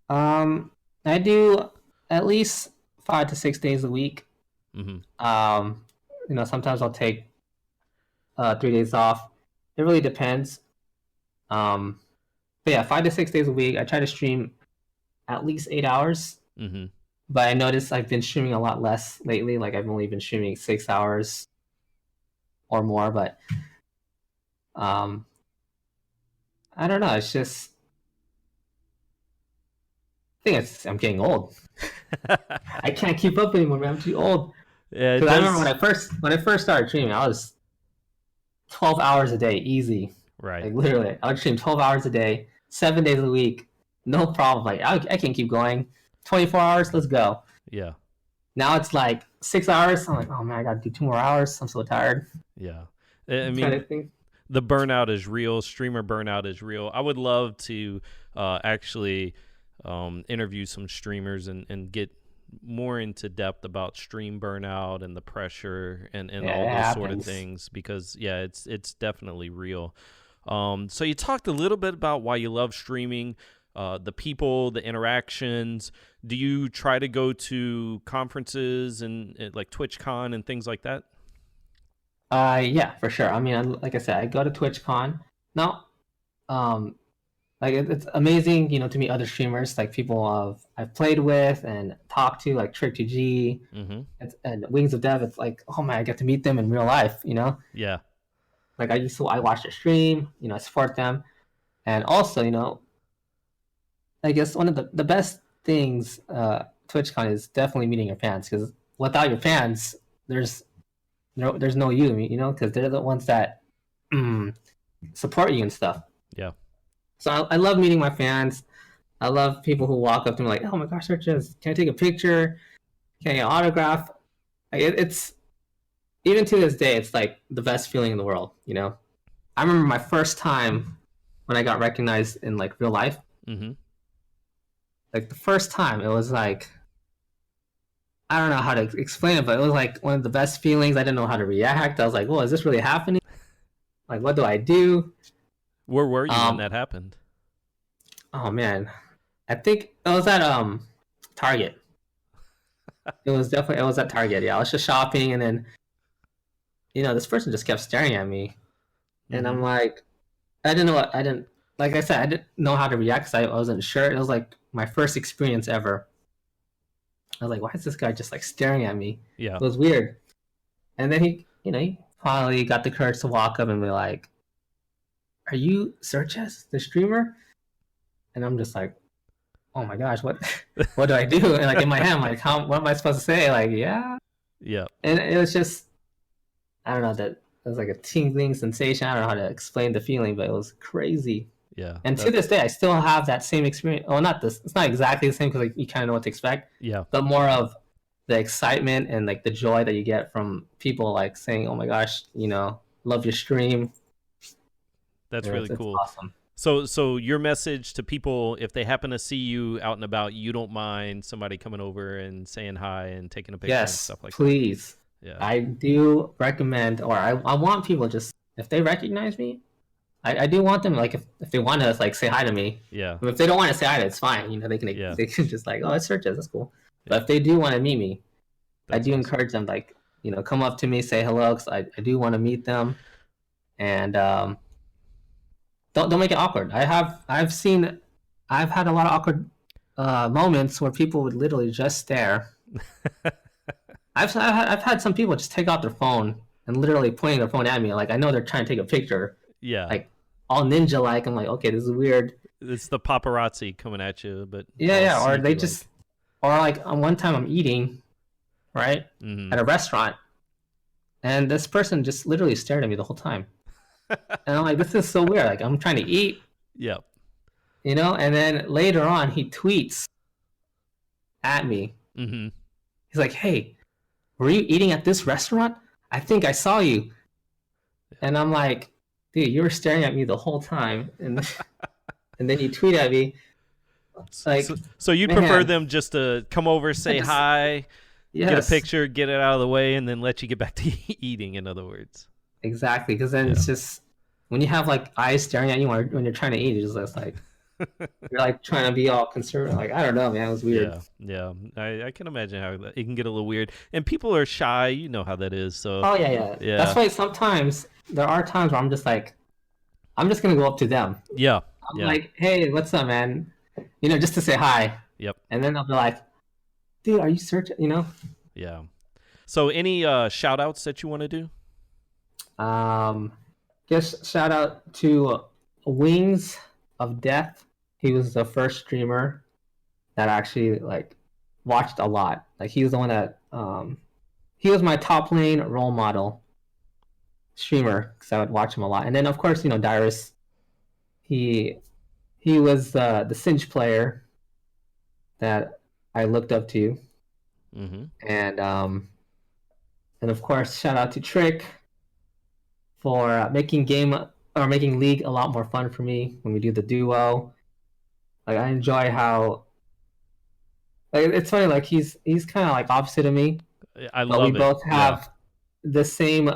I do at least 5 to 6 days a week. Mm-hmm. Sometimes I'll take 3 days off. It really depends. But yeah, 5 to 6 days a week. I try to stream at least 8 hours. Mm-hmm. But I noticed I've been streaming a lot less lately. Like, I've only been streaming 6 hours or more. But I don't know. It's just, I think I'm getting old. I can't keep up anymore, man. I'm too old. Yeah, because I remember when I first started streaming, I was 12 hours a day, easy. Right. Like, literally, I would stream 12 hours a day, 7 days a week, no problem. Like, I can keep going. 24 hours, let's go. Yeah. Now it's like 6 hours. I'm like, oh man, I gotta do 2 more hours. I'm so tired. Yeah. I mean, kind of thing. The burnout is real. Streamer burnout is real. I would love to actually interview some streamers and get more into depth about stream burnout and the pressure and all those sort of things, because it's definitely real. So you talked a little bit about why you love streaming, the people, the interactions. Do you try to go to conferences and like TwitchCon and things like that? Yeah, for sure. I mean, like I said, I go to TwitchCon. Now, like, it's amazing, to meet other streamers, like people I've played with and talked to, like Trick2G, Mm-hmm. and Wings of Dev. It's like, oh man, I get to meet them in real life, Yeah. Like, I watch their stream, I support them. And also, I guess one of the best things TwitchCon is definitely meeting your fans, because without your fans, there's no you, because they're the ones that support you and stuff. Yeah. So I love meeting my fans. I love people who walk up to me like, oh my gosh, SirhcEz, can I take a picture? Can I get an autograph? Like, it's, even to this day, it's like the best feeling in the world, I remember my first time when I got recognized in like real life. Mm-hmm. Like, the first time, it was like, I don't know how to explain it, but it was like one of the best feelings. I didn't know how to react. I was like, well, is this really happening? Like, what do I do? Where were you when that happened? Oh man, I think it was at Target. It was at Target. Yeah, I was just shopping, and then this person just kept staring at me, and I'm like, like I said, I didn't know how to react because I wasn't sure. It was like my first experience ever. I was like, why is this guy just like staring at me? Yeah. It was weird. And then he finally got the courage to walk up and be like, "Are you SirhcEz, the streamer?" And I'm just like, "Oh my gosh, what do I do?" And like in my head, I'm like, what am I supposed to say? Like, yeah. Yeah. And it was just, I don't know, that it was like a tingling sensation. I don't know how to explain the feeling, but it was crazy. Yeah. And to this day, I still have that same experience. Well, not this. It's not exactly the same because like, you kind of know what to expect. Yeah. But more of the excitement and like the joy that you get from people like saying, "Oh my gosh, love your stream." That's really cool. It's awesome. So your message to people, if they happen to see you out and about, you don't mind somebody coming over and saying hi and taking a picture and stuff like please. that? Yeah. I do recommend, or I want people just, if they recognize me, I do want them, like, if they want to like say hi to me. Yeah. If they don't want to say hi, it's fine. They can just like, "Oh, it's SirhcEz, that's cool." Yeah. But if they do want to meet me, I do encourage them, like, come up to me, say hello, because I do want to meet them, and don't make it awkward. I've had a lot of awkward moments where people would literally just stare. I've had some people just take out their phone and literally pointing their phone at me, like I know they're trying to take a picture. Yeah. Like all ninja like. I'm like, okay, this is weird. It's the paparazzi coming at you, but yeah. Or they just, or like on one time I'm eating, right, at a restaurant, and this person just literally stared at me the whole time. And I'm like, this is so weird. Like I'm trying to eat. Yep. And then later on he tweets at me. Mm-hmm. He's like, "Hey, were you eating at this restaurant? I think I saw you." And I'm like, "Dude, you were staring at me the whole time." And then you tweet at me. Like, so you'd prefer them just to come over, say hi, get a picture, get it out of the way, and then let you get back to eating, in other words. Exactly, because then it's just, when you have like eyes staring at you when you're trying to eat, it's just like, you're like trying to be all conservative. Like, I don't know, man, it was weird. Yeah. I can imagine how it can get a little weird. And people are shy, you know how that is. So. Oh, yeah. That's why sometimes, there are times where I'm just like, I'm just going to go up to them. Yeah. I'm like, "Hey, what's up, man?" Just to say hi. Yep. And then they'll be like, "Dude, are you SirhcEz?" Yeah. So any shout outs that you want to do? Just shout out to Wings of Death. He was the first streamer that I actually like watched a lot. Like he was the one that he was my top lane role model streamer, because I would watch him a lot. And then of course, Dyrus. He was the Singe player that I looked up to. Mm-hmm. And of course, shout out to Trick for making League a lot more fun for me when we do the duo. Like I enjoy how, like, it's funny, like he's kind of like opposite of me. I love it. We both have the same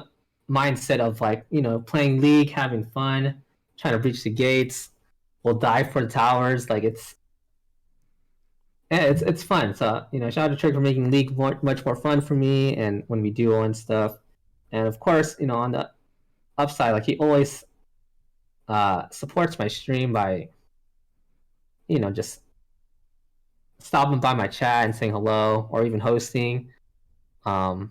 mindset of like, playing League, having fun, trying to breach the gates. We'll dive for the towers. Like it's fun. So shout out to Trick for making League much more fun for me, and when we duo and stuff. And of course, on the upside, like he always supports my stream by just stopping by my chat and saying hello, or even hosting. And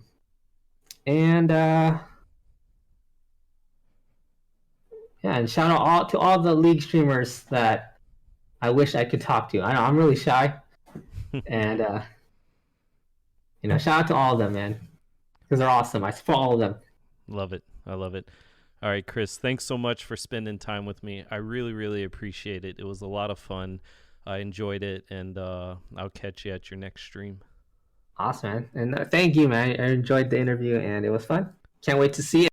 shout out to all the League streamers that I wish I could talk to. I'm really shy. And shout out to all of them, man, because they're awesome. I support all of them. Love it. I love it. All right, Chris, thanks so much for spending time with me. I really, really appreciate it. It was a lot of fun. I enjoyed it, and I'll catch you at your next stream. Awesome, man. And thank you, man. I enjoyed the interview, and it was fun. Can't wait to see it.